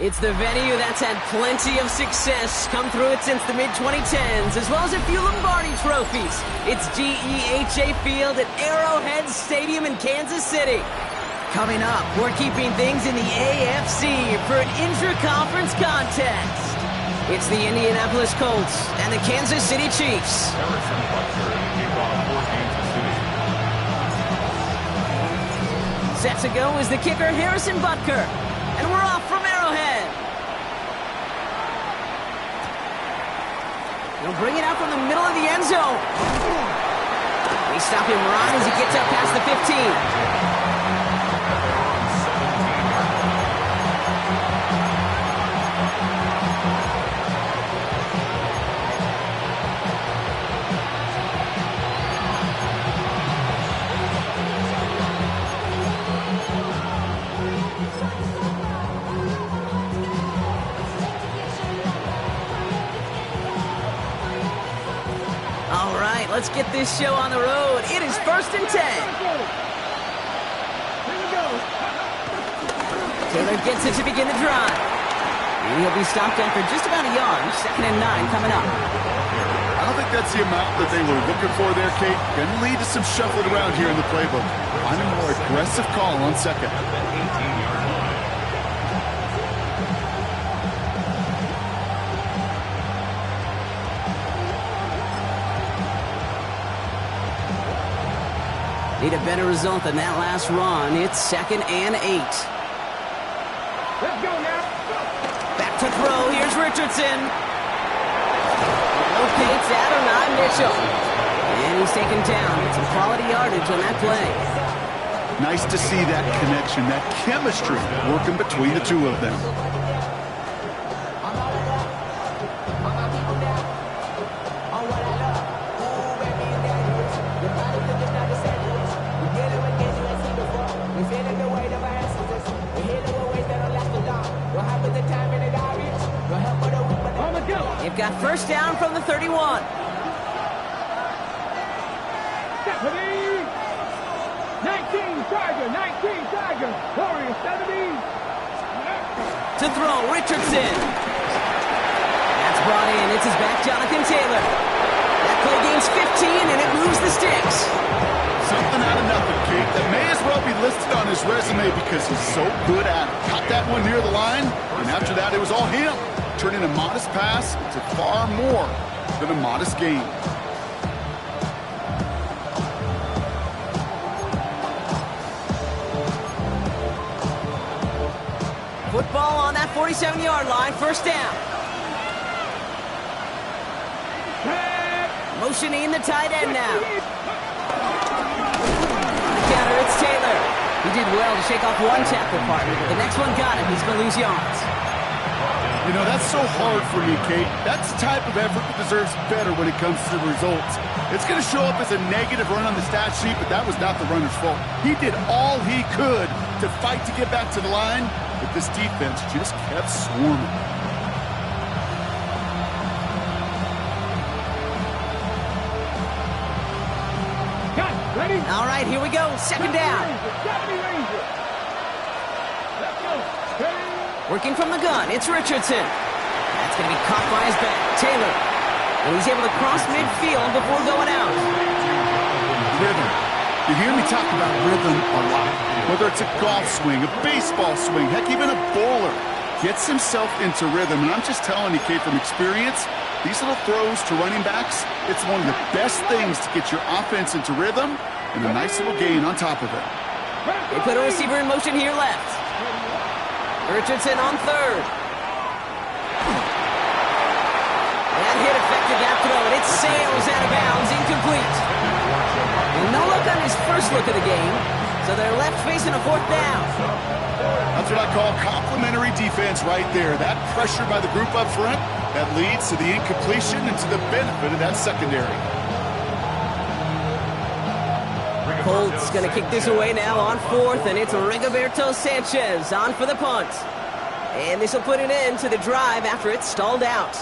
It's the venue that's had plenty of success come through it since the mid-2010s, as well as a few Lombardi trophies. It's GEHA Field at Arrowhead Stadium in Kansas City. Coming up, we're keeping things in the AFC for an intra-conference contest. It's the Indianapolis Colts and the Kansas City Chiefs. Harrison Butker in the kickoff for Kansas City. Set to go is the kicker, Harrison Butker. And we're off from Arrowhead. He'll bring it out from the middle of the end zone. We stop him right as he gets up past the 15. Let's get this show on the road. It is 1st and 10. Taylor gets it to begin the drive. And he'll be stopped after just about a yard. 2nd and 9 coming up. I don't think that's the amount that they were looking for there, Kate. Going to lead to some shuffling around here in the playbook. Find a more aggressive call on 2nd. Need a better result than that last run. It's 2nd and 8. Let's go now. Back to throw. Here's Richardson. Locates Adonai Mitchell. And he's taken down. Some quality yardage on that play. Nice to see that connection, that chemistry working between the two of them. They've got first down from the 31. Stephanie! 19 Tiger, Warrior 70. To throw, Richardson. That's brought in. It's his back, Jonathan Taylor. That play gains 15, and it moves the sticks. Something out of nothing, Kate. That may as well be listed on his resume because he's so good at it. Caught that one near the line, and after that, it was all him. Turning a modest pass to far more than a modest gain. Football on that 47-yard line, first down. Motioning the tight end now. On the counter, it's Taylor. He did well to shake off one tackle partner, but the next one got him. He's going to lose yards. You know, that's so hard for me, Kate. That's the type of effort that deserves better when it comes to the results. It's going to show up as a negative run on the stat sheet, but that was not the runner's fault. He did all he could to fight to get back to the line, but this defense just kept swarming. Ready? All right, here we go. 2nd down. Let's go. Ready? Working from the gun, it's Richardson. That's going to be caught by his back, Taylor. And he's able to cross midfield before going out. Rhythm. You hear me talk about rhythm a lot. Whether it's a golf swing, a baseball swing, heck, even a bowler gets himself into rhythm. And I'm just telling you, Kate, from experience, these little throws to running backs, it's one of the best things to get your offense into rhythm and a nice little gain on top of it. They put a receiver in motion here left. Richardson on 3rd. That hit affected that throw, and it sails out of bounds, incomplete. And no look on his first look of the game, so they're left facing a 4th down. That's what I call complementary defense right there. That pressure by the group up front, that leads to the incompletion and to the benefit of that secondary. Colts going to kick this away now on 4th, and it's Rigoberto Sanchez on for the punt. And this will put an end to the drive after it's stalled out.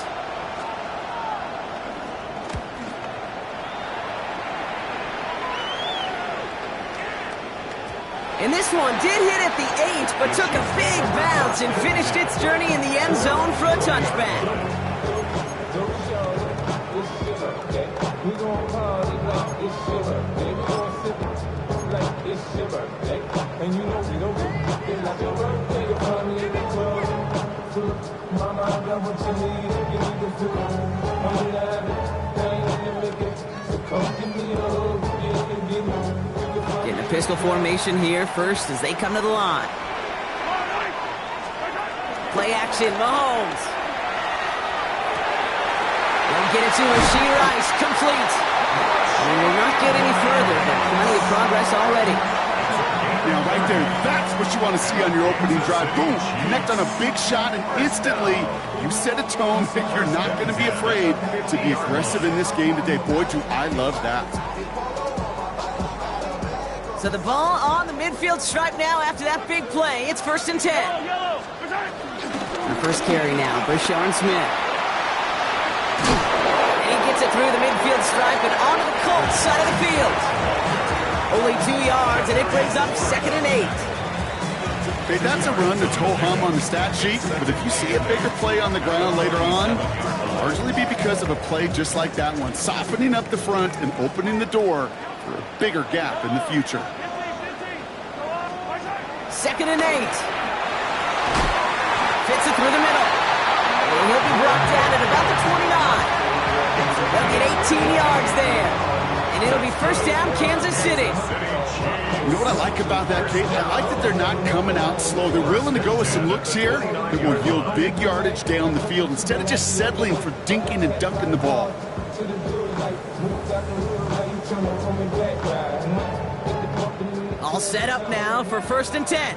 And this one did hit at the 8, but took a big bounce and finished its journey in the end zone for a touchback. In a pistol formation here first as they come to the line. Play action, Mahomes. They'll get it to Rashee Rice, complete. And will not get any further, but plenty of progress already. Now, right there, that's what you want to see on your opening drive. Boom, connect on a big shot, and instantly you set a tone that you're not going to be afraid to be aggressive in this game today. Boy, do I love that. So the ball on the midfield stripe now after that big play. It's 1st and 10. The first carry now, Brashard Smith. And he gets it through the midfield stripe and onto the Colts side of the field. Only 2 yards, and it brings up 2nd and 8. Okay, that's a run that's ho-hum on the stat sheet, but if you see a bigger play on the ground later on, it'll largely be because of a play just like that one, softening up the front and opening the door for a bigger gap in the future. 2nd and 8. Fits it through the middle. And he'll be brought down at about the 29. They'll get 18 yards there. And it'll be 1st down, Kansas City. You know what I like about that, Kate? I like that they're not coming out slow. They're willing to go with some looks here that will yield big yardage down the field instead of just settling for dinking and dunking the ball. All set up now for 1st and 10.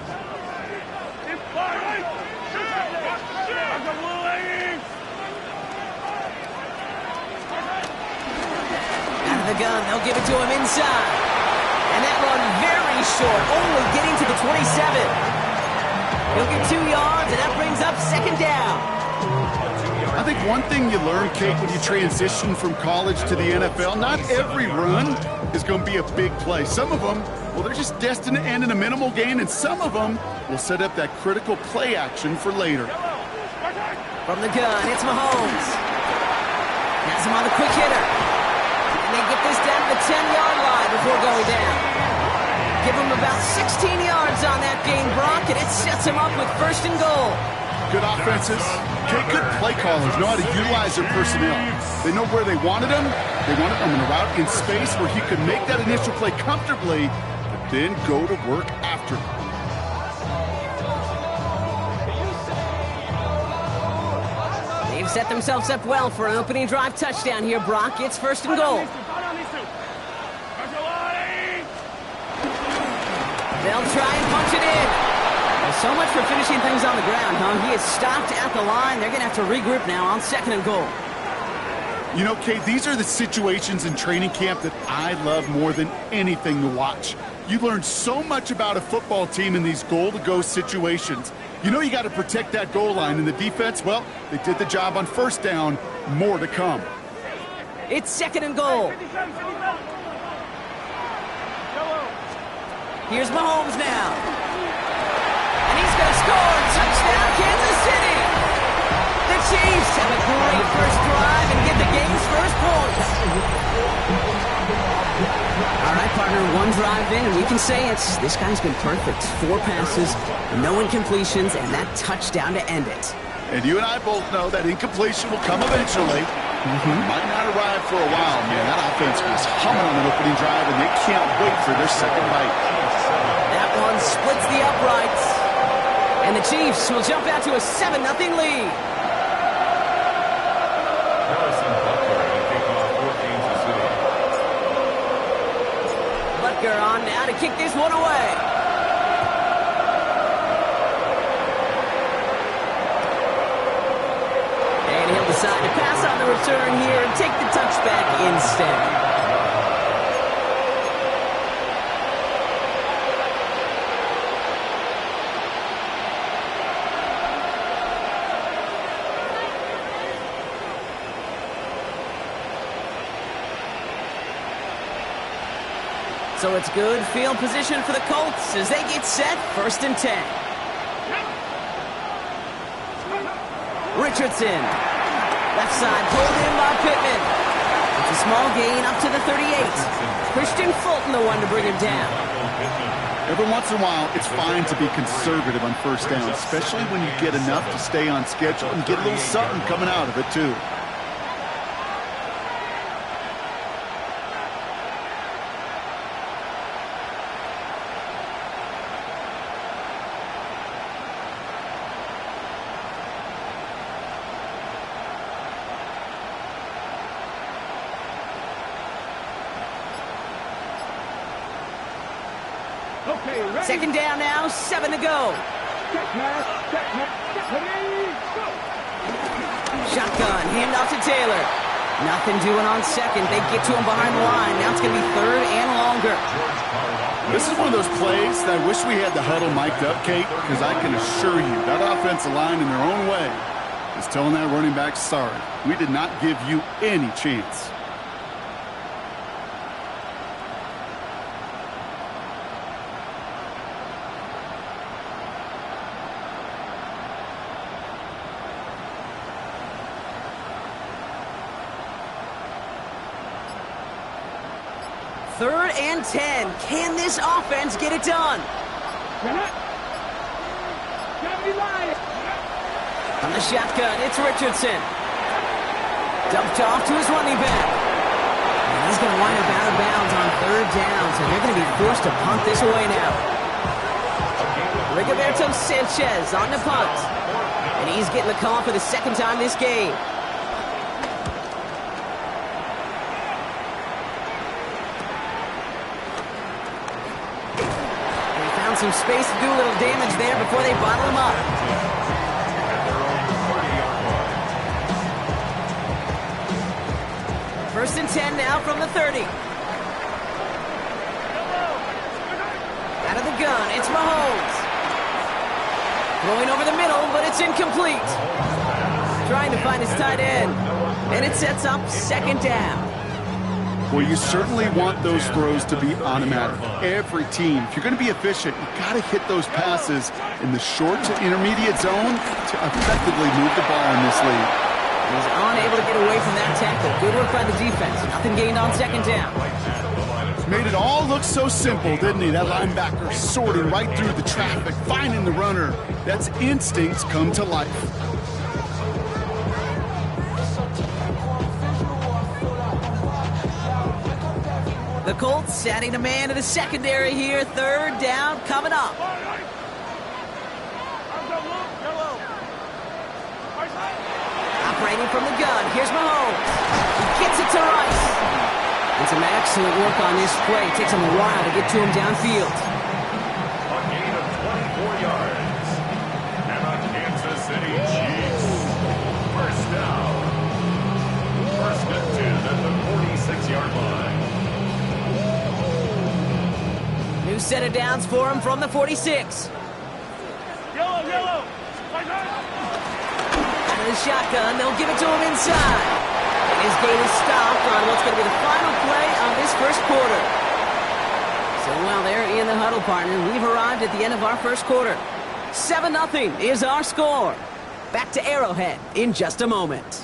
Out of the gun, they'll give it to him inside. And that run very short, only getting to the 27. He'll get 2 yards, and that brings up 2nd down. I think one thing you learn, Kate, when you transition from college to the NFL, not every run is going to be a big play. Some of them, well, they're just destined to end in a minimal gain, and some of them will set up that critical play action for later. From the gun, it's Mahomes. Has him on the quick hitter. And they get this down to the 10-yard line before going down. Give him about 16 yards on that gain, Brock, and it sets him up with 1st and goal. Good offenses. Okay, good play callers know how to utilize their personnel. They know where they wanted him. They wanted him in a route in space where he could make that initial play comfortably, but then go to work after. They've set themselves up well for an opening drive touchdown here, Brock. It's 1st and goal. They'll try and punch it in. Well, so much for finishing things on the ground, huh? He is stopped at the line. They're going to have to regroup now on 2nd and goal. You know, Kate, these are the situations in training camp that I love more than anything to watch. You learn so much about a football team in these goal-to-go situations. You know you got to protect that goal line, and the defense, well, they did the job on 1st down. More to come. It's 2nd and goal. Here's Mahomes now. And he's going to score. Touchdown, Kansas City. The Chiefs have a great first drive and get the game's first points. All right, partner, one drive in, and we can say this guy's been perfect. 4 passes, no incompletions, and that touchdown to end it. And you and I both know that incompletion will come eventually. Might not arrive for a while, man. That offense was humming on an opening drive, and they can't wait for their second bite. That one splits the uprights. And the Chiefs will jump out to a 7-0 lead. Butker on now to kick this one away. And he'll decide to pass on the return here and take the touchback instead. So it's good field position for the Colts as they get set, 1st and 10. Richardson. Left side pulled in by Pittman. It's a small gain up to the 38. Christian Fulton the one to bring him down. Every once in a while, it's fine to be conservative on 1st down, especially when you get enough to stay on schedule and get a little something coming out of it, too. Okay, ready? 2nd down now, 7 to go. Set pass, ready, go! Shotgun, handoff to Taylor. Nothing doing on 2nd. They get to him behind the line. Now it's going to be 3rd and longer. This is one of those plays that I wish we had the huddle mic'd up, Kate, because I can assure you that offensive line in their own way is telling that running back, sorry, we did not give you any chance. Third and 10. Can this offense get it done? On the shotgun, it's Richardson. Dumped off to his running back. And he's going to wind up out of bounds on 3rd down, so they're going to be forced to punt this away now. Rigoberto Sanchez on the punt. And he's getting the call for the 2nd time this game. Some space to do a little damage there before they bottle him up. First and 10 now from the 30. Out of the gun, it's Mahomes. Throwing over the middle, but it's incomplete. Trying to find his tight end. And it sets up 2nd down. Well, you certainly want those throws to be automatic. Every team, if you're going to be efficient, you got to hit those passes in the short to intermediate zone to effectively move the ball in this league. He's unable to get away from that tackle. Good work by the defense. Nothing gained on 2nd down. Made it all look so simple, didn't he? That linebacker sorting right through the traffic, finding the runner. That's instincts come to life. The Colts adding a man to the secondary here. 3rd down coming up. Operating from the gun. Here's Mahomes. He gets it to Rice. And some excellent work on this play. Takes him a while to get to him downfield. A gain of 24 yards. And a Kansas City Chiefs. 1st down. 1st and 10 at the 46-yard line. New set of downs for him from the 46. Yellow! Out of the shotgun, they'll give it to him inside. And his gain is stopped on what's going to be the final play of this 1st quarter. So while they're in the huddle, partner, we've arrived at the end of our 1st quarter. 7-0 is our score. Back to Arrowhead in just a moment.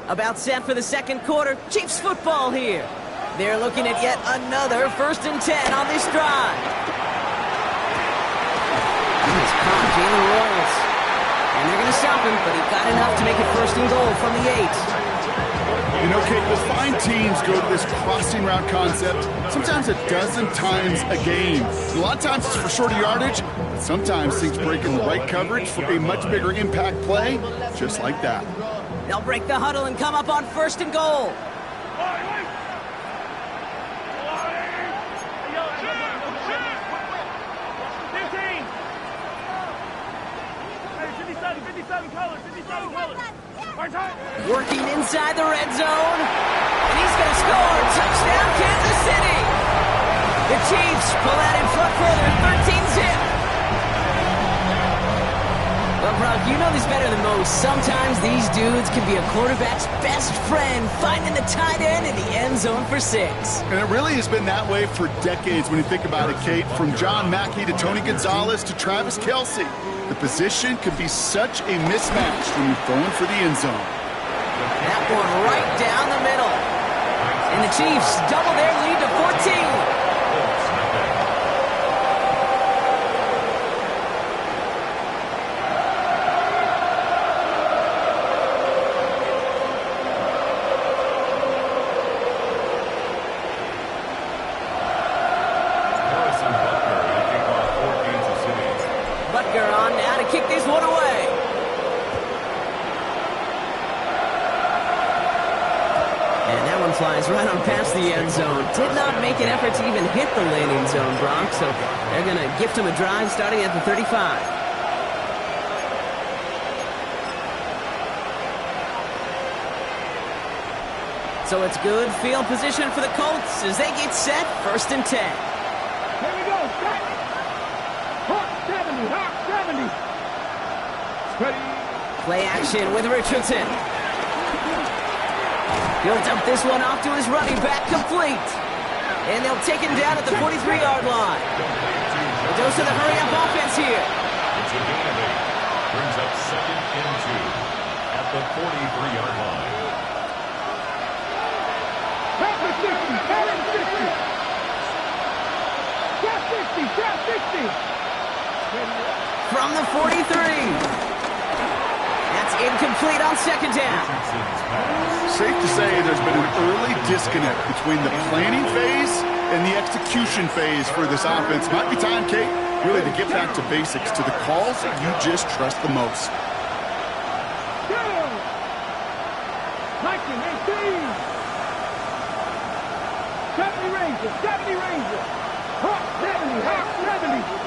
About set for the 2nd quarter. Chiefs football here. They're looking at yet another 1st and 10 on this drive. He's caught Jalen Royals. And they're going to stop him, but he got enough to make it 1st and goal from the 8. You know, Kate, we'll find teams go to this crossing route concept sometimes a dozen times a game. A lot of times it's for shorter yardage, but sometimes things break in the right coverage for a much bigger impact play, just like that. They'll break the huddle and come up on 1st and goal. Working inside the red zone. gonna score. Touchdown, Kansas City. The Chiefs pull out in front further, 13-zip. Well, Brock, you know this better than most. Sometimes these dudes can be a quarterback's best friend, finding the tight end in the end zone for 6. And it really has been that way for decades when you think about it, Kate. From John Mackey to Tony Gonzalez to Travis Kelce. The position can be such a mismatch when you're throwing for the end zone. That one right down the middle. And the Chiefs double their lead to 14. Kick this one away. And that one flies right on past the end zone. Did not make an effort to even hit the landing zone, Brock, so they're going to gift him a drive starting at the 35. So it's good field position for the Colts as they get set, 1st and 10. Here we go. Hawk 70. Hawk 70. Play action with Richardson. Built up this one off to his running back, complete. And they'll take him down at the 43-yard line. A dose of the hurry-up offense here. It's a gain of 8. Brings up 2nd and 2 at the 43-yard line. Trap 60. Trap 60. Trap 60. From the 43. That's incomplete on 2nd down. Safe to say there's been an early disconnect between the planning phase and the execution phase for this offense. Might be time, Kate, really to get back to basics, to the calls that you just trust the most. Go! 1918. 70 Rangers. 70 Rangers. Hawk 70. Hawk 70.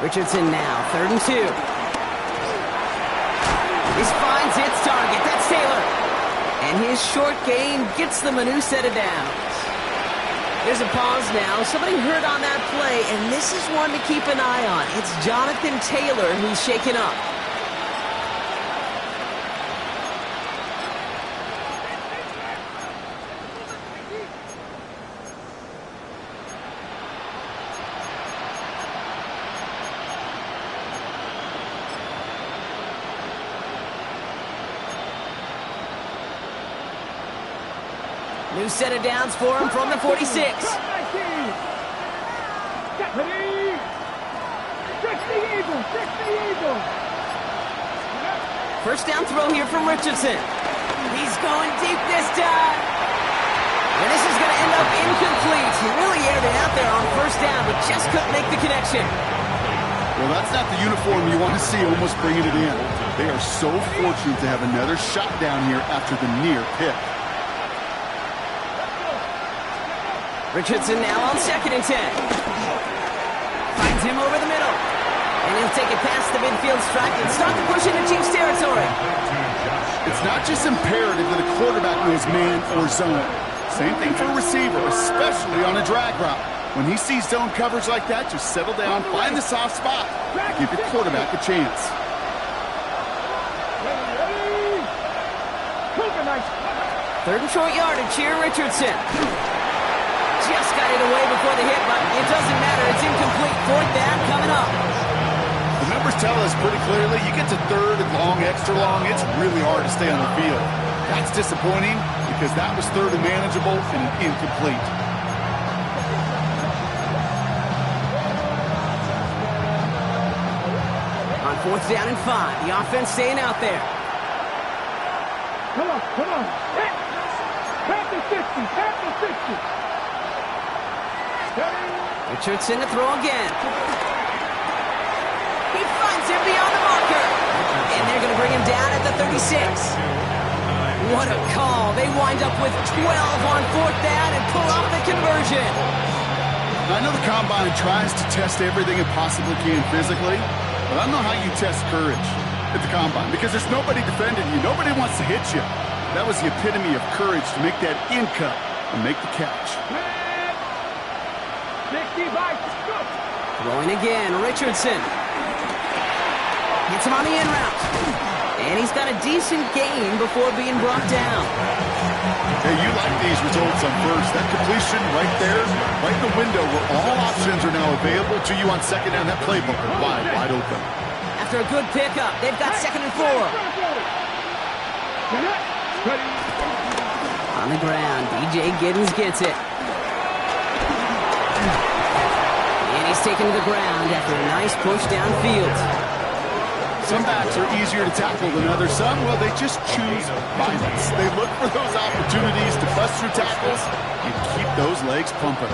Richardson now, 3rd and 2. This finds its target. That's Taylor. And his short game gets them a new set of downs. There's a pause now. Somebody hurt on that play, and this is one to keep an eye on. It's Jonathan Taylor who's shaken up. New set of downs for him from the 46. 60 Eagles. 60 Eagles. 1st down throw here from Richardson. He's going deep this time. And this is going to end up incomplete. He really aired it out there on 1st down, but just couldn't make the connection. Well, that's not the uniform you want to see almost bringing it in. They are so fortunate to have another shot down here after the near pick. Richardson now on 2nd and 10. Finds him over the middle. And he'll take it past the midfield stripe and start to push into Chiefs territory. It's not just imperative that a quarterback knows man or zone. Same thing for a receiver, especially on a drag route. When he sees zone coverage like that, just settle down, find the soft spot, give your quarterback a chance. 3rd and short yardage here, Richardson. Just got it away before the hit, but it doesn't matter. It's incomplete. 4th down coming up. The numbers tell us pretty clearly, you get to 3rd and long, extra long, it's really hard to stay on the field. That's disappointing because that was 3rd and manageable and incomplete. On 4th down and 5, the offense staying out there. Come on. Back to 60. Back to 60. Richardson to throw again. He finds him beyond the marker. And they're going to bring him down at the 36. What a call. They wind up with 12 on 4th down and pull off the conversion. I know the Combine tries to test everything it possibly can physically, but I don't know how you test courage. at the combine because there's nobody defending you. Nobody wants to hit you. That was the epitome of courage to make that in cut and make the catch. 60 by Throwing again, Richardson. Gets him on the in route. And he's got a decent gain before being brought down. Hey, you like these results on first. That completion right there, right in the window where all options are now available to you on second down. That playbook wide open. After a good pickup, they've got 2nd and 4. On the ground, DJ Giddens gets it. And he's taken to the ground after a nice push downfield. Some backs are easier to tackle than others. Some, well, they just choose violence. They look for those opportunities to bust through tackles and keep those legs pumping.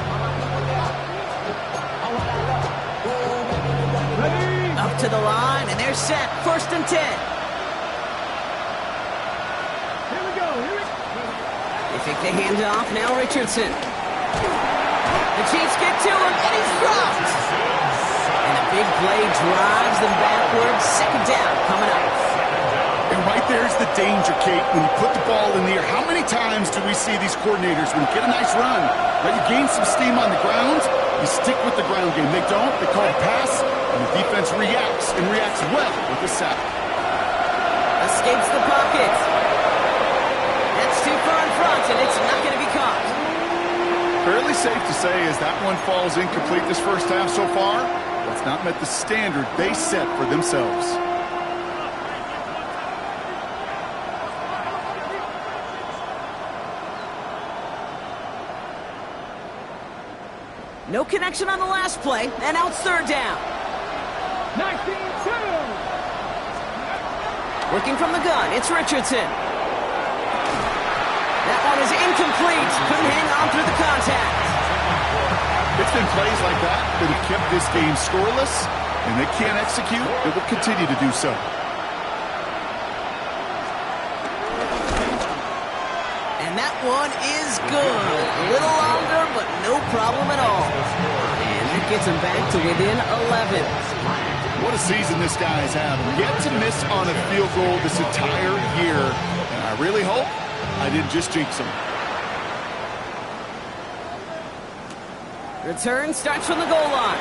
Up to the line, and they're set. 1st and 10. Here we go. They take the handoff. Now Richardson. The Chiefs get to him, and he's dropped. And the big play drives them backwards. 2nd down coming up. And right there's the danger, Kate, when you put the ball in the air. How many times do we see these coordinators, when you get a nice run, right, you gain some steam on the ground, you stick with the ground game. They don't. They call a pass, and the defense reacts, and reacts well with the sack. Escapes the pocket. That's too far in front, and it's not going to be caught. Fairly safe to say as that one falls incomplete this first half so far, it's not met the standard they set for themselves. No connection on the last play, and now it's 3rd down. 19-2. Working from the gun, it's Richardson. That one is incomplete. Couldn't hang on through the contact. It's been plays like that that have kept this game scoreless, and they can't execute. It will continue to do so. And that one is good. A little longer, but no problem at all. And it gets him back to within 11. What a season this guy's having. Yet to miss on a field goal this entire year. And I really hope I didn't just jinx him. Return starts from the goal line.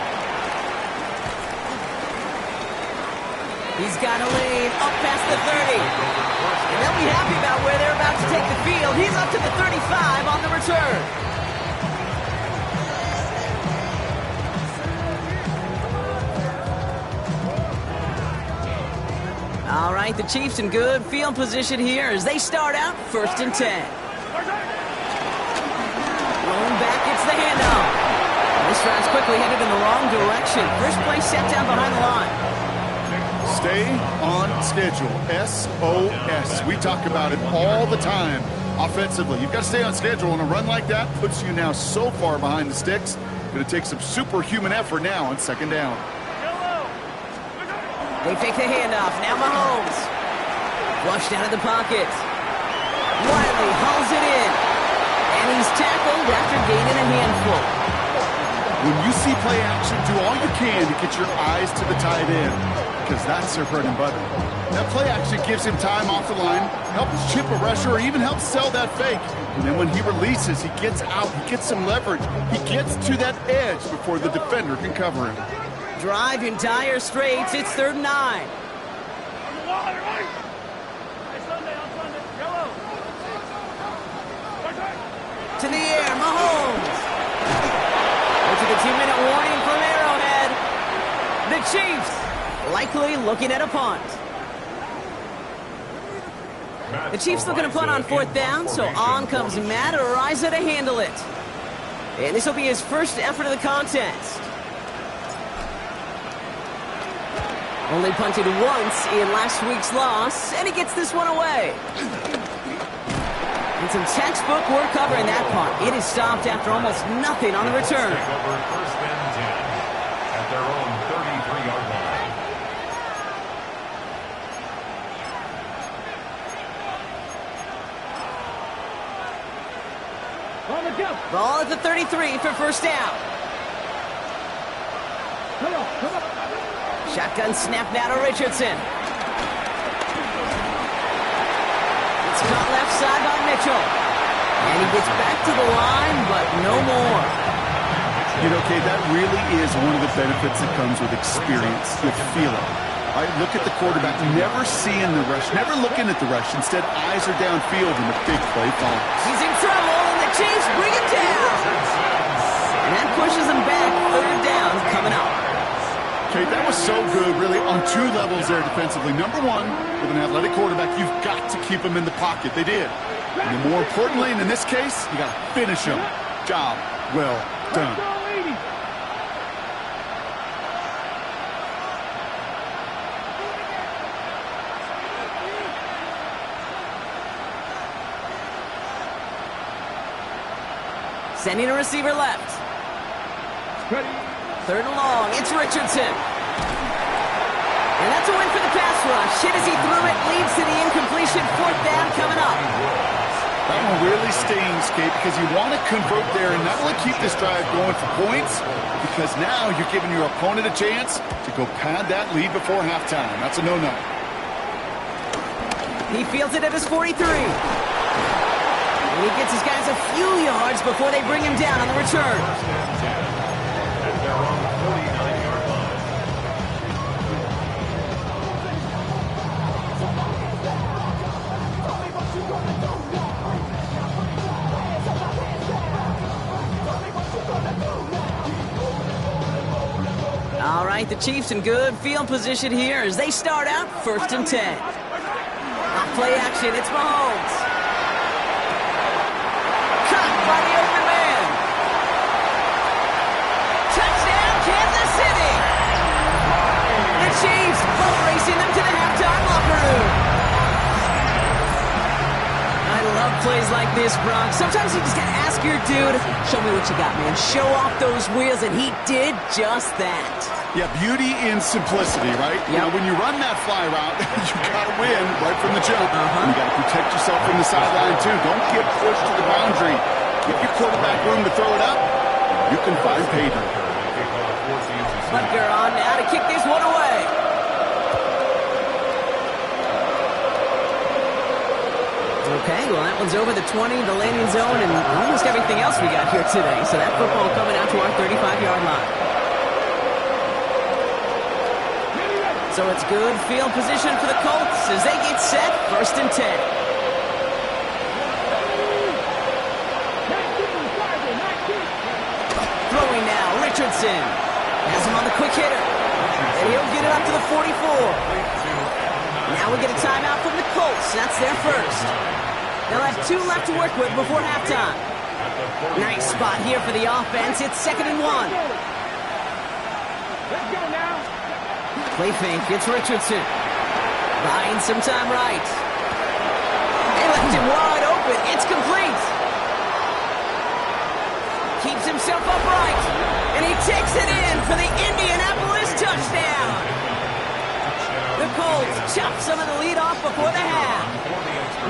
He's got a lane up past the 30. And they'll be happy about where they're about to take the field. He's up to the 35 on the return. All right, the Chiefs in good field position here as they start out 1st and 10. Rolling back, it's the handoff. This drive's quickly headed in the wrong direction. First play set down behind the line. Stay on schedule. SOS. We talk about it all the time offensively. You've got to stay on schedule, and a run like that puts you now so far behind the sticks. Going to take some superhuman effort now on 2nd down. They fake the handoff. Now Mahomes. Flushed out of the pocket. Wiley hauls it in. And he's tackled after gaining a handful. When you see play action, do all you can to get your eyes to the tight end, because that's their bread and butter. That play action gives him time off the line, helps chip a rusher, or even helps sell that fake. And then when he releases, he gets out, he gets some leverage. He gets to that edge before the defender can cover him. Drive in dire straits. It's 3rd and 9. To the air, Mahomes. To the 2-minute warning from Arrowhead. The Chiefs likely looking at a punt. The Chiefs looking to punt on 4th down, so on comes Matt Araiza to handle it. And this will be his first effort of the contest. Only punted once in last week's loss, and he gets this one away. And some textbook work covering that punt. It is stopped after almost nothing on the return. Take over 1st and 10 at their own 33-yard line. On the jump. Ball at the 33 for 1st down. Come on. Shotgun snap now to Richardson. It's caught left side by Mitchell. And he gets back to the line, but no more. You know, Kate, that really is one of the benefits that comes with experience. You feel it. I look at the quarterback, never seeing the rush, never looking at the rush. Instead, eyes are downfield, and the big play follows. He's in trouble, and the Chiefs bring him down. And that pushes him back. Third down coming up. Kate, that was so good, really, on two levels there defensively. Number one, with an athletic quarterback, you've got to keep him in the pocket. They did. And then more importantly, and in this case, you got to finish him. Job well done. Sending a receiver left. Ready. Third and long. It's Richardson. And that's a win for the pass rush. Hit as he threw it. Leads to the incompletion. Fourth down coming up. That one really stings, Kate, because you want to convert there and not only keep this drive going for points, because now you're giving your opponent a chance to go pad that lead before halftime. That's a no-no. He fields it at his 43. And he gets his guys a few yards before they bring him down on the return. And they're on the 49-yard line. All right, the Chiefs in good field position here as they start out 1st and 10. Off play action, it's Mahomes. Caught by the open man. Touchdown, Kansas City. The Chiefs both racing them to the halftime locker room. I love plays like this, Brock. Sometimes you just gotta ask your dude, show me what you got, man. Show off those wheels, and he did just that. Yeah, beauty in simplicity, right? Yep. Now, when you run that fly route, you got to win right from the jump. You got to protect yourself from the sideline, too. Don't get pushed to the boundary. Give your quarterback room to throw it up. You can find pay dirt. Butker on now to kick this one away. Okay, well, that one's over the 20, the landing zone, and almost everything else we got here today. So that football coming out to our 35-yard line. So it's good field position for the Colts as they get set, 1st and 10. Throwing now, Richardson. Has him on the quick hitter. And he'll get it up to the 44. Now we get a timeout from the Colts. That's their first. They'll have 2 left to work with before halftime. Nice spot here for the offense. It's 2nd and 1. Let's go now. Play fake, it's Richardson. Buying some time right. They left him wide open. It's complete. Keeps himself upright. And he takes it in for the Indianapolis touchdown. The Colts chop some of the lead off before the half.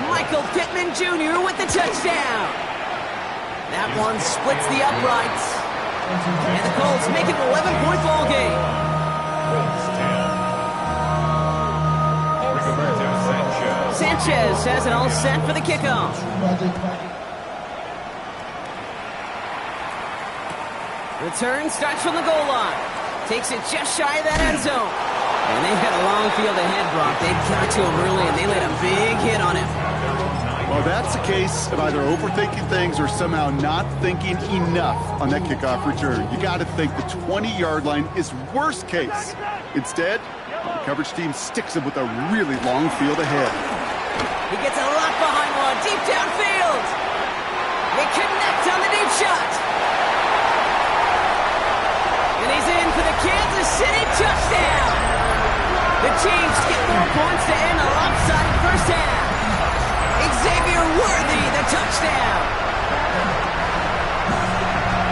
Michael Pittman Jr. with the touchdown. That one splits the uprights. And the Colts make it an 11-point ball game. Sanchez has it all set for the kickoff. Return starts from the goal line. Takes it just shy of that end zone. And they had a long field ahead, Brock. They got to him early, and they laid a big hit on him. Well, that's a case of either overthinking things or somehow not thinking enough on that kickoff return. You got to think the 20-yard line is worst case. Instead, the coverage team sticks him with a really long field ahead. He gets a lot behind one, deep downfield. They connect on the deep shot. And he's in for the Kansas City touchdown. The Chiefs get 4 points to end a lopsided first half. Xavier Worthy, the touchdown.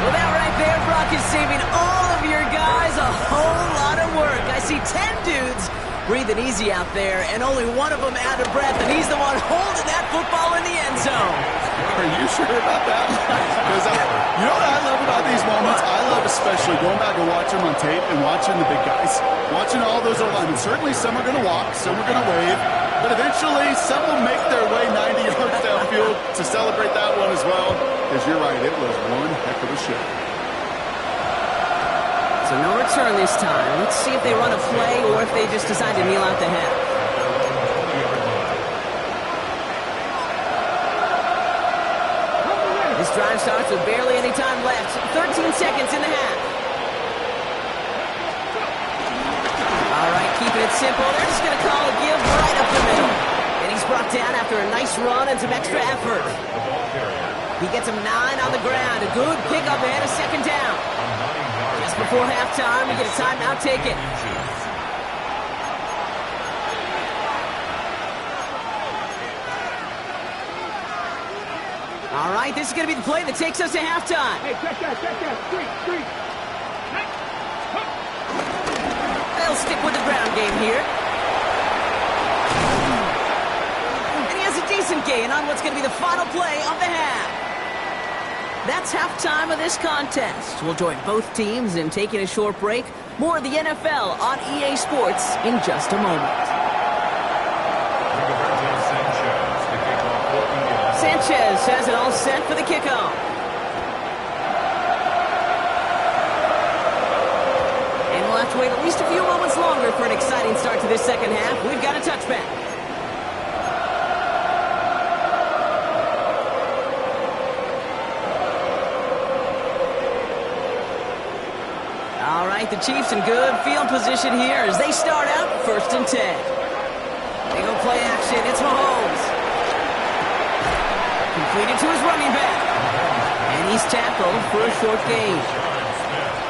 Well, that right there, Brock, is saving all of your guys a whole lot of work. I see 10 dudes breathing easy out there, and only one of them out of breath, and he's the one holding that football in the end zone. Are you sure about that? Because you know what I love about these moments? I love especially going back and watching them on tape and watching the big guys, watching all those alignment. Certainly some are going to walk, some are going to wave, but eventually some will make their way 90 yards downfield to celebrate that one as well. Because you're right, it was one heck of a show. So no return this time. Let's see if they run a play or if they just decide to kneel out the half. This drive starts with barely any time left. 13 seconds in the half. All right, keeping it simple. They're just going to call a give right up the middle. And he's brought down after a nice run and some extra effort. He gets him 9 on the ground. A good pickup and a second down. Just before halftime, we get a timeout taken. All right, this is going to be the play that takes us to halftime. Hey, check that. Street. They'll stick with the ground game here. And he has a decent gain on what's going to be the final play of the half. That's halftime of this contest. We'll join both teams in taking a short break. More of the NFL on EA Sports in just a moment. Sanchez has it all set for the kickoff. And we'll have to wait at least a few moments longer for an exciting start to this second half. We've got a touchback. All right, the Chiefs in good field position here as they start out 1st and 10. They go play action. It's Mahomes. Completed to his running back. And he's tackled for a short gain.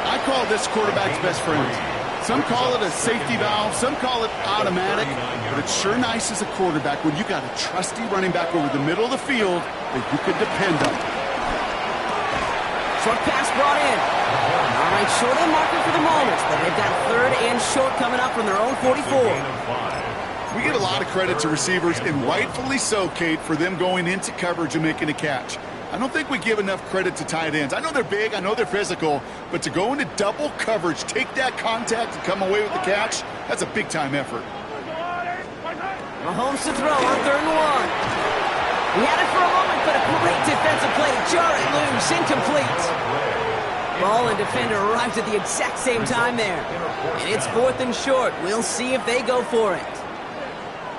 I call this quarterback's best friend. Some call it a safety valve, some call it automatic, but it's sure nice as a quarterback when you got a trusty running back over the middle of the field that you could depend on. Short pass brought in. All right, short of the marker for the moment, but they've got 3rd and short coming up from their own 44. We get a lot of credit to receivers, and rightfully so, Kate, for them going into coverage and making a catch. I don't think we give enough credit to tight ends. I know they're big, I know they're physical, but to go into double coverage, take that contact and come away with the catch, that's a big-time effort. Mahomes to throw on 3rd and 1. He had it for a moment, but a great defensive play to jar it loose, incomplete. Ball and defender arrived at the exact same time there. And it's 4th and short. We'll see if they go for it.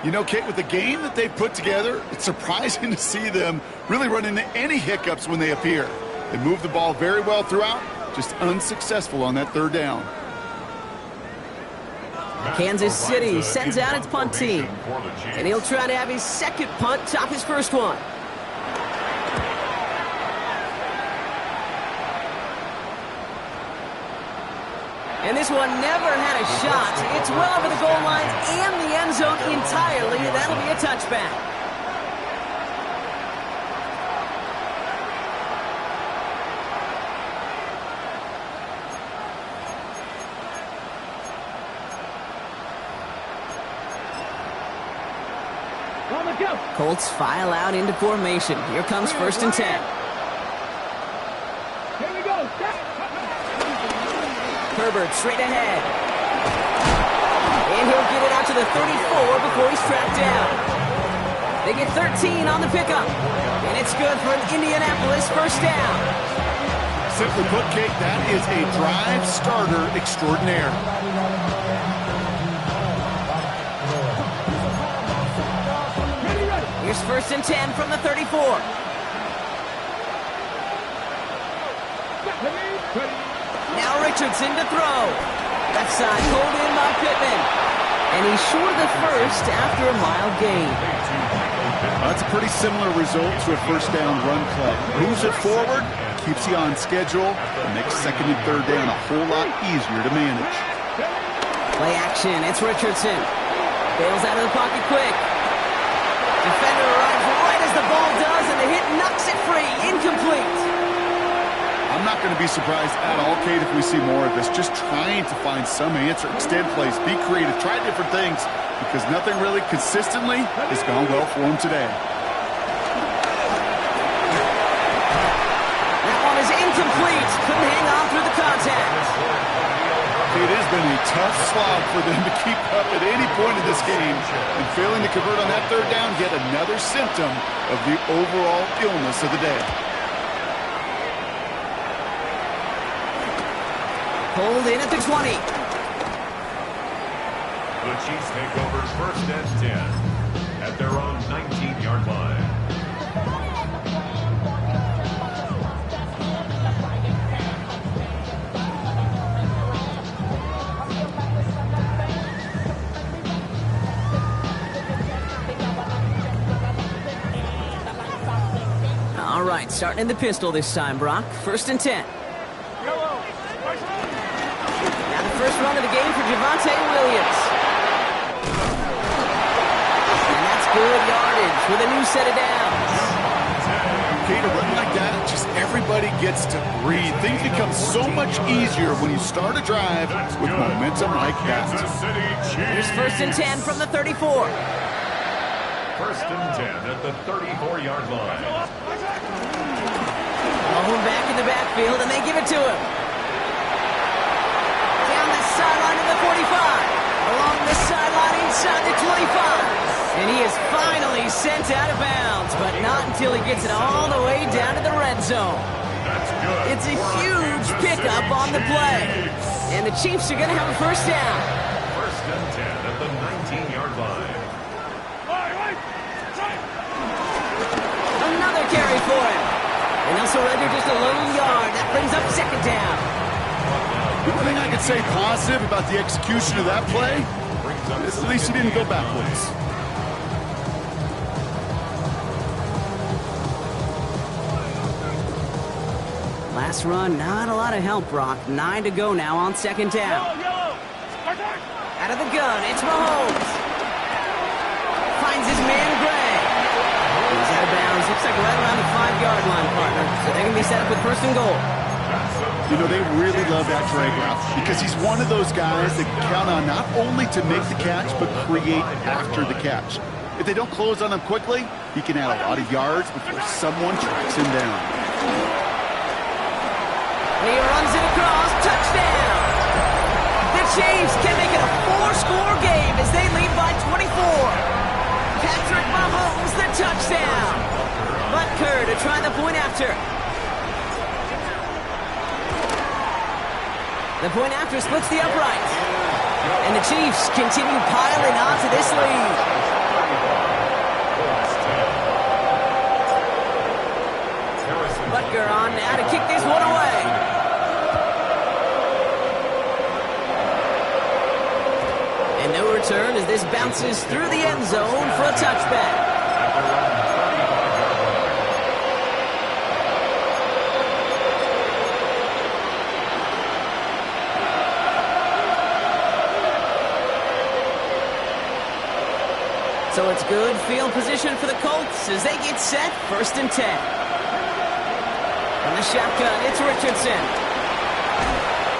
You know, Kate, with the game that they put together, it's surprising to see them really run into any hiccups when they appear. They move the ball very well throughout, just unsuccessful on that 3rd down. Kansas City sends out its punt team. And he'll try to have his second punt top his first one. And this one never had a shot. It's well over the goal line and the end zone entirely. That'll be a touchback. Colts file out into formation. Here comes 1st and 10. Here we go. Herbert straight ahead. And he'll get it out to the 34 before he's tracked down. They get 13 on the pickup. And it's good for an Indianapolis 1st down. Simply put, Kate, that is a drive starter extraordinaire. Here's 1st and 10 from the 34. Now Richardson to throw. Left side pulled in by Pittman. And he's short of the first after a mild gain. That's a pretty similar result to a 1st down run play. Moves it forward, keeps you on schedule, and makes 2nd and 3rd down a whole lot easier to manage. Play action, it's Richardson. Bails out of the pocket quick. Defender arrives right as the ball does, and the hit knocks it free. Incomplete. I'm not going to be surprised at all, Kate, if we see more of this. Just trying to find some answer, extend plays, be creative, try different things, because nothing really consistently has gone well for him today. That one is incomplete. Couldn't hang on through the contact. It has been a tough slog for them to keep up at any point in this game, and failing to convert on that third down, yet another symptom of the overall illness of the day. Pulled in at the 20. The Chiefs take over 1st and 10 at their own 19-yard line. All right, starting in the pistol this time, Brock. 1st and 10. Now the first run of the game for Javonte Williams. And that's good yardage with a new set of downs. Kate, a run like that, just everybody gets to breathe. Things become so much easier when you start a drive with momentum like that. Here's 1st and 10 from the 34. 1st and 10 at the 34-yard line. Mahomes back in the backfield, and they give it to him. Down the sideline to the 45. Along the sideline inside the 25. And he is finally sent out of bounds, but not until he gets it all the way down to the red zone. That's good. It's a huge pickup on the play. And the Chiefs are going to have a first down. 1st and 10 at the 19-yard line. Another carry for him. And he'll surrender just a lone yard. That brings up 2nd down. The only thing I could say positive about the execution of that play is at least he didn't go backwards. Last run, not a lot of help, Brock. 9 to go now on 2nd down. Out of the gun, it's Mahomes. Finds his man, Gray. He's out of bounds. Looks like right around the 5-yard line, partner. So they're going to be set up with 1st and goal. You know, they really love that drag route because he's one of those guys that count on not only to make the catch, but create after the catch. If they don't close on him quickly, he can add a lot of yards before someone tracks him down. He runs it across. Touchdown! The Chiefs can make it a 4-score game as they lead by 24. Patrick Mahomes, the touchdown. Butker to try the point after. The point after splits the upright. And the Chiefs continue piling on to this lead. Butker on now to kick this one away. And no return as this bounces through the end zone for a touchback. So it's good field position for the Colts as they get set. 1st and 10. From the shotgun, it's Richardson.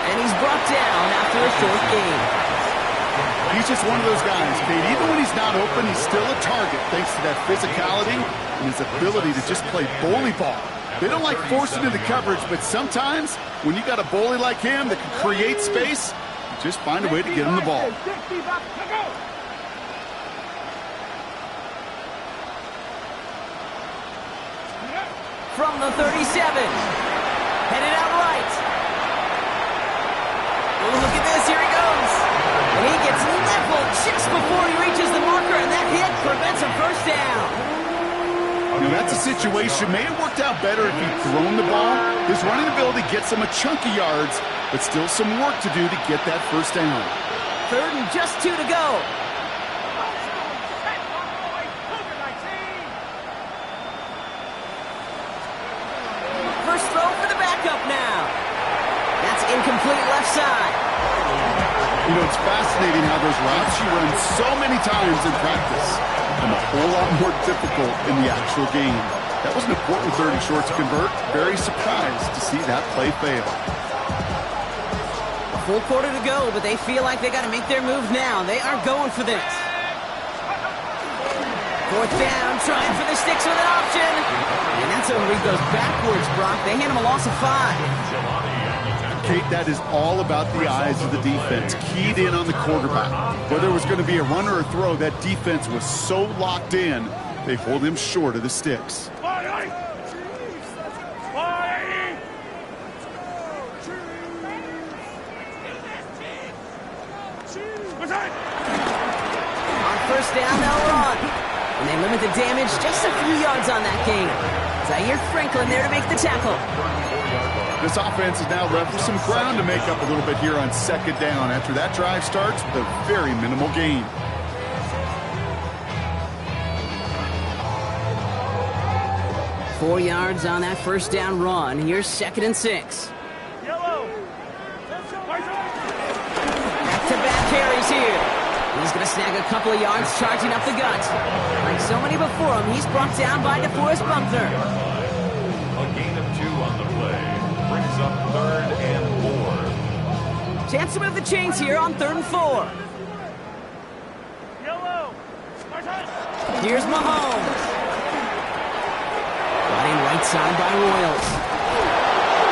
And he's brought down after a short gain. He's just one of those guys, Kate. Even when he's not open, he's still a target thanks to that physicality and his ability to just play bully ball. They don't like forcing into coverage, but sometimes when you got a bully like him that can create space, you just find a way to get him the ball. From the 37. Headed out right. Oh, look at this. Here he goes. And he gets leveled just before he reaches the marker, and that hit prevents a first down. Now, that's a situation. May have worked out better if he'd thrown the ball. His running ability gets him a chunk of yards, but still some work to do to get that first down. 3rd and just 2 to go. First throw for the backup now. That's incomplete left side. You know, it's fascinating how those routes you run so many times in practice and a whole lot more difficult in the actual game. That was an important 30 short to convert. Very surprised to see that play fail. A full quarter to go, but they feel like they got to make their move now. They are going for this. Fourth down, trying for the sticks with an option. And that's a read goes backwards, Brock. They hand him a loss of 5. Kate, that is all about the eyes of the defense, keyed in on the quarterback. Whether it was going to be a run or a throw, that defense was so locked in, they hold him short of the sticks. On first down, they'll run. And they limit the damage just a few yards on that game. Zaire Franklin there to make the tackle. This offense is now left with some ground to make up a little bit here on second down after that drive starts with a very minimal gain. Four yards on that first down run. Here's 2nd and 6. Back-to-back carries here. He's going to snag a couple of yards charging up the gut. Like so many before him, he's brought down by DeForest Buckner. A gain of 2 on the play. Brings up 3rd and 4. Chance to move the chains here on 3rd and 4. Here's Mahomes. Running right side by Royals.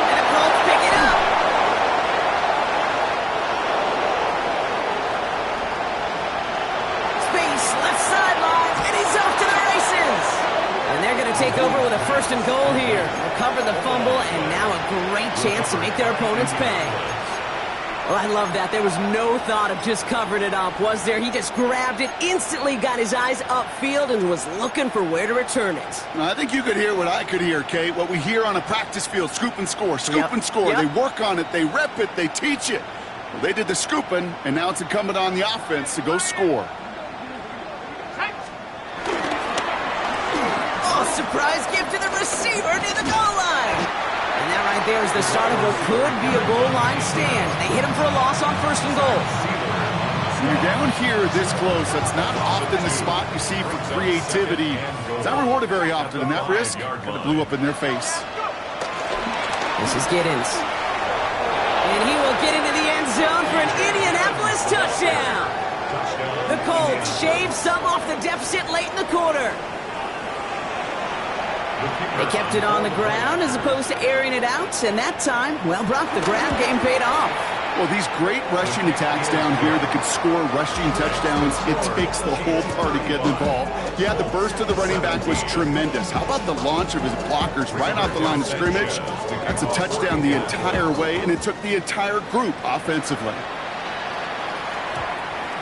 And the Colts pick it up. Space, left sideline, and he's off to the races. And they're going to take over with a 1st and goal here. Recover the fumble, and now a great chance to make their opponents pay. Well, I love that. There was no thought of just covering it up, was there? He just grabbed it, instantly got his eyes upfield, and was looking for where to return it. I think you could hear what I could hear, Kate. What we hear on a practice field, scoop and score, scoop and score. They work on it, they rep it, they teach it. Well, they did the scooping, and now it's incumbent on the offense to go score. Oh, surprise gift to the receiver near the goal line. And that right there is the start of what could be a goal line stand. They hit him for a loss on 1st and goal. When you're down here this close, that's not often the spot you see for creativity. It's not rewarded very often, and that risk kind of blew up in their face. This is Giddens. And he will get into the end zone for an Indianapolis touchdown. The Colts shave some off the deficit late in the quarter. They kept it on the ground as opposed to airing it out, and that time, well, Brock, the ground game paid off. Well, these great rushing attacks down here that could score rushing touchdowns, it takes the whole party getting involved. Yeah, the burst of the running back was tremendous. How about the launch of his blockers right off the line of scrimmage? That's a touchdown the entire way, and it took the entire group offensively.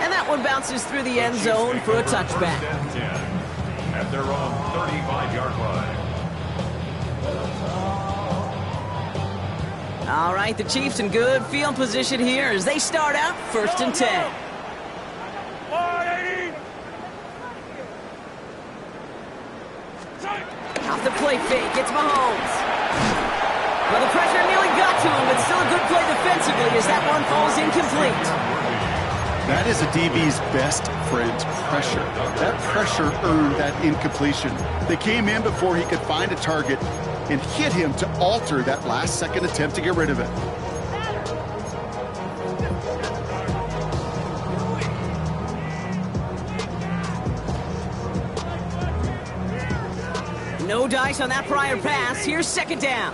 And that one bounces through the end zone for a touchback. At their own 35-yard line. All right, the Chiefs in good field position here as they start out 1st and 10. Off the play fake, it's Mahomes. Well, the pressure nearly got to him, but still a good play defensively as that one falls incomplete. That is a DB's best friend, pressure. That pressure earned that incompletion. They came in before he could find a target and hit him to alter that last-second attempt to get rid of it. No dice on that prior pass. Here's 2nd down.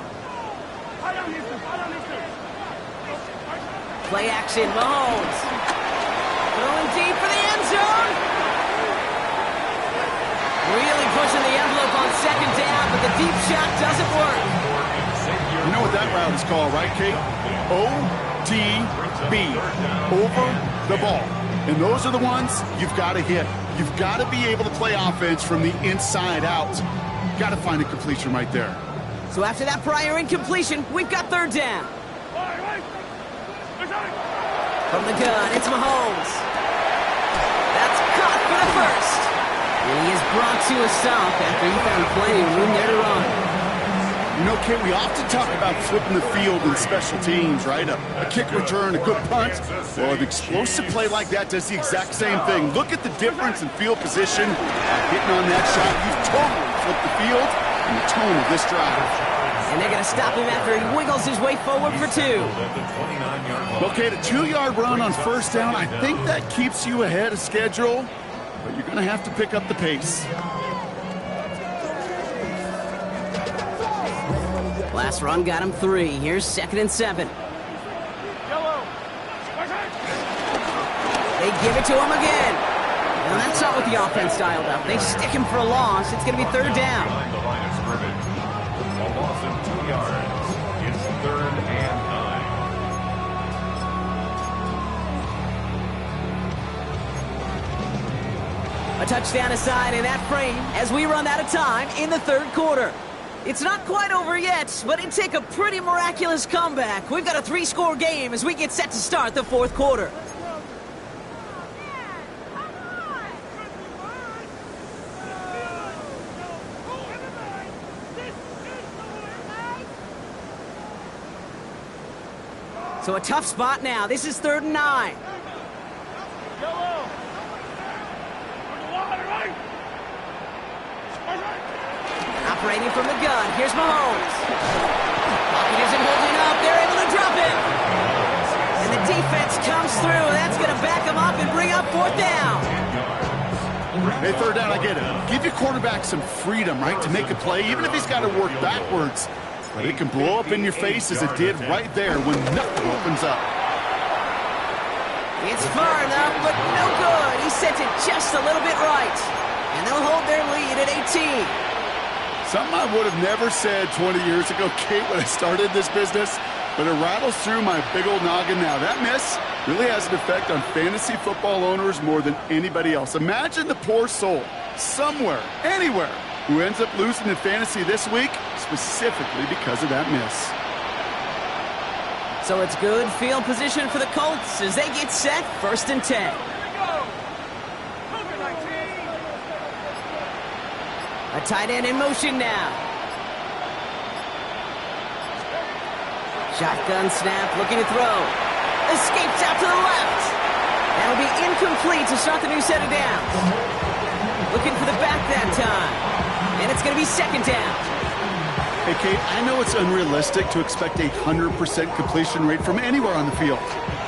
Play action, Mahomes. Going deep for the end zone. Really pushing the envelope on 2nd down, but the deep shot doesn't work. You know what that route is called, right, Kate? ODB, over the ball. And those are the ones you've got to hit. You've got to be able to play offense from the inside out. Got to find a completion right there. So after that prior incompletion, we've got 3rd down. From the gun, it's Mahomes. That's caught for the 1st. And he is brought to a stop after he found plenty of room there to run. You know, Kate, we often talk about flipping the field in special teams, right? A kick return, a good punt. Well, an explosive play like that does the exact same thing. Look at the difference in field position. Hitting on that shot, you've totally flipped the field. and the tone of this drive. And they're going to stop him after he wiggles his way forward for 2. Okay, the 2-yard run on first down, I think that keeps you ahead of schedule, but you're going to have to pick up the pace. Last run got him 3. Here's 2nd and 7. They give it to him again. And that's not what the offense dialed up. They stick him for a loss. It's going to be 3rd down. The line of scrimmage. A loss of 2 yards. It's 3rd and 9. A touchdown aside in that frame as we run out of time in the 3rd quarter. It's not quite over yet, but it'd take a pretty miraculous comeback. We've got a 3-score game as we get set to start the 4th quarter. So a tough spot now. This is 3rd and 9. Operating from the gun. Here's Mahomes. Pocket isn't holding up. They're able to drop him. And the defense comes through. That's going to back him up and bring up 4th down. Hey, 3rd down, I get it. Give your quarterback some freedom, right, to make a play, even if he's got to work backwards. But it can blow up in your face as it did right there when nothing opens up. It's far enough, but no good. He sent it just a little bit right. And they'll hold their lead at 18. Something I would have never said 20 years ago, Kate, when I started this business, but it rattles through my big old noggin now. That miss really has an effect on fantasy football owners more than anybody else. Imagine the poor soul, somewhere, anywhere, who ends up losing in fantasy this week, specifically because of that miss. So it's good field position for the Colts as they get set, 1st and 10. A tight end in motion now. Shotgun snap, looking to throw. Escapes out to the left. That'll be incomplete to start the new set of downs. Looking for the back that time. And it's going to be 2nd down. Hey, Kate, I know it's unrealistic to expect a 100% completion rate from anywhere on the field.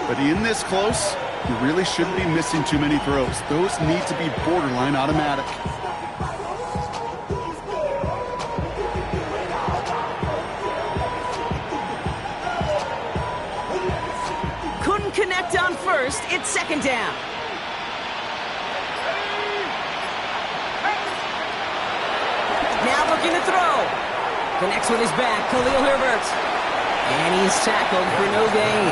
But in this close, you really shouldn't be missing too many throws. Those need to be borderline automatic. Connect on 1st, it's 2nd down. Now looking to throw. Connects with his back, Khalil Herbert. And he's tackled for no gain.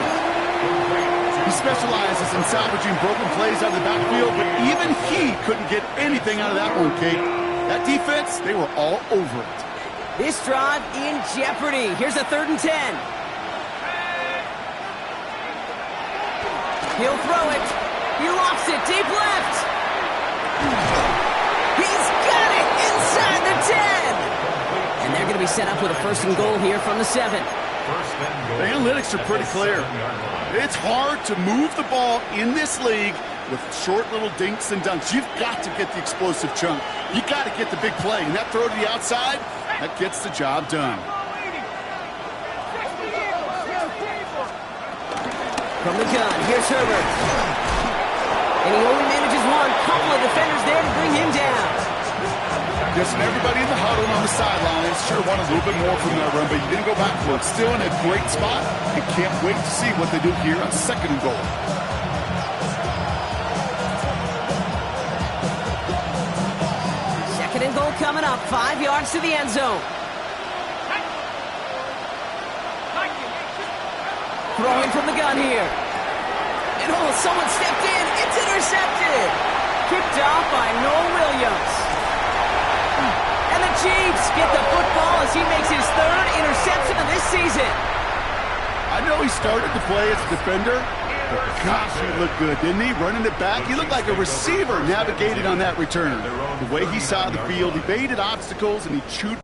He specializes in salvaging broken plays out of the backfield, but even he couldn't get anything out of that one, Kate. That defense, they were all over it. This drive in jeopardy. Here's a 3rd and 10. He'll throw it. He lofts it deep left. He's got it inside the 10. And they're going to be set up with a 1st and goal here from the 7. The analytics are pretty clear. It's hard to move the ball in this league with short little dinks and dunks. You've got to get the explosive chunk. You got to get the big play. And that throw to the outside, that gets the job done. From the gun, here's Herbert. And he only manages one. Couple of defenders there to bring him down. Yes, and everybody in the huddle and on the sidelines sure want a little bit more from that run, but you didn't go backwards. Still in a great spot, and can't wait to see what they do here on 2nd and goal. Second and goal coming up, 5 yards to the end zone. Throwing from the gun here. And someone stepped in. It's intercepted. Kicked off by Noel Williams. And the Chiefs get the football as he makes his 3rd interception of this season. I know he started to play as a defender, but gosh, he looked good, didn't he? Running it back, he looked like a receiver navigating on that return. The way he saw the field, he evaded obstacles, and he chewed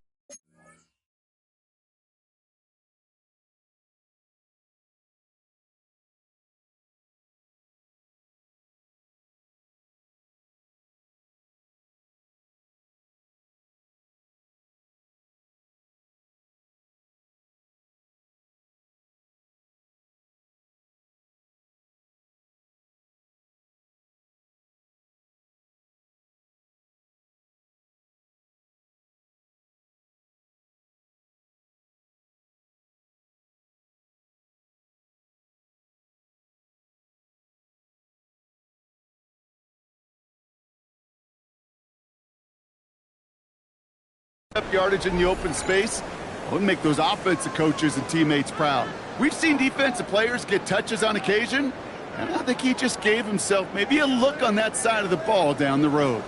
Up yardage in the open space would make those offensive coaches and teammates proud. We've seen defensive players get touches on occasion, and I think he just gave himself maybe a look on that side of the ball down the road.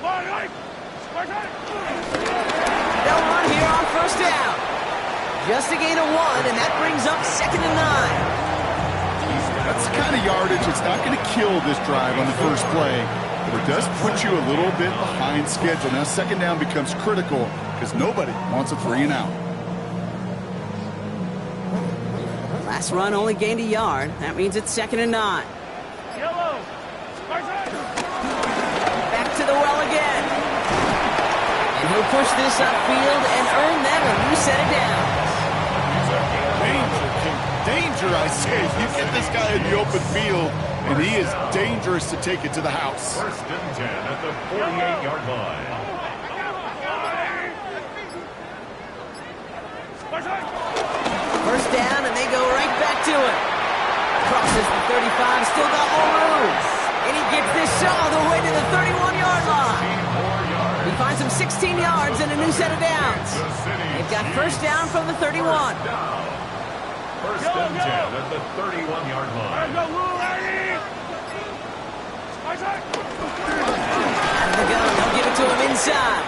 They'll run here on first down. Just a gain of 1, and that brings up 2nd and 9. That's the kind of yardage that's not going to kill this drive on the first play, but it does put you a little bit behind schedule. Now 2nd down becomes critical because nobody wants a 3 and out. Last run only gained a yard. That means it's 2nd and 9. Back to the well again. And he'll push this upfield and earn them a new set of downs. Danger, I say. You get this guy in the open field, and he is dangerous to take it to the house. 1st and 10 at the 48-yard line. First down, and they go right back to it. Crosses the 35, still got more room. And he gets this all the way to the 31-yard line. He finds him 16 yards and a new set of downs. They've got first down from the 31. 1st and 10 at the 31-yard line. Out of the gun, they'll give it to him inside.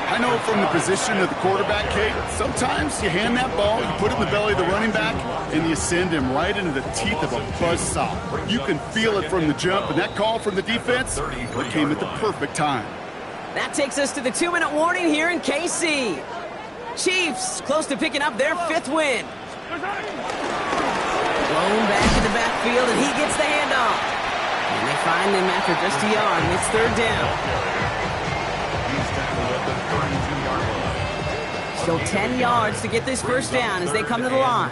I know from the position of the quarterback, Kate, sometimes you hand that ball, you put it in the belly of the running back, and you send him right into the teeth of a buzzsaw. You can feel it from the jump, and that call from the defense came at the perfect time. That takes us to the 2-minute warning here in KC. Chiefs close to picking up their 5th win. Blown back in the backfield, and he gets the handoff. And they find him after just a yard, and it's 3rd down. He's tackled at the 32-yard line. Still 10 yards to get this first down as they come to the line.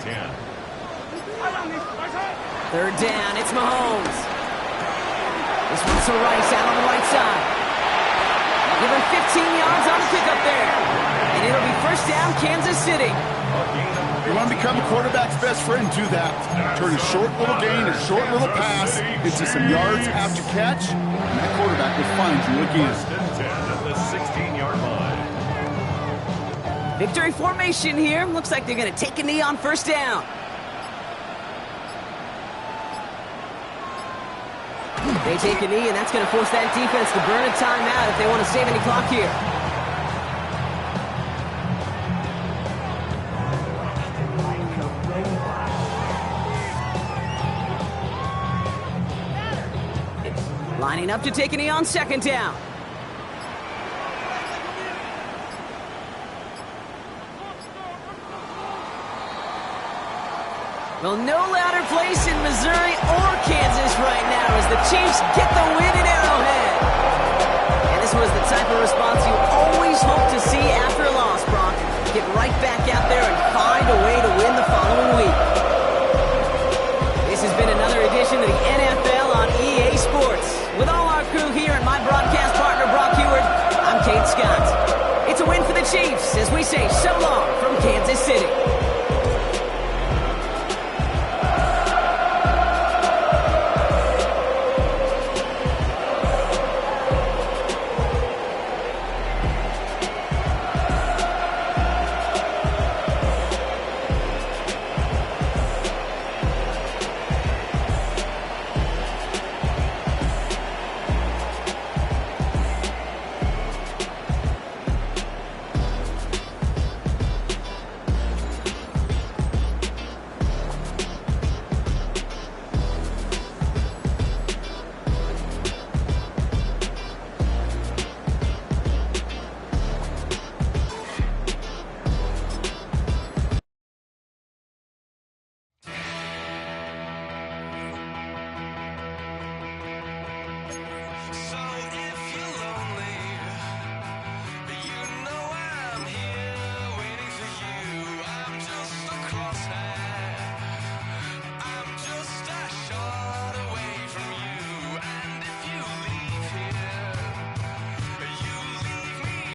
3rd down, it's Mahomes. This one's to Rice out on the right side. Give him 15 yards on the pickup there. And it'll be first down, Kansas City. You want to become a quarterback's best friend, do that. Turn a short little gain, a short little pass into some yards after catch, and that quarterback will find you again. 1st and 10 at the 16-yard line. Victory formation here. Looks like they're going to take a knee on first down. They take a knee, and that's going to force that defense to burn a timeout if they want to save any clock here. Lining up to take a knee on 2nd down. Well, no louder place in Missouri or Kansas right now as the Chiefs get the win at Arrowhead. And this was the type of response you always hope to see after a loss, Brock. Get right back out there and find a way to win the following week. This has been another edition of the NFL on EA Sports. With all our crew here and my broadcast partner, Brock Heward, I'm Kate Scott. It's a win for the Chiefs as we say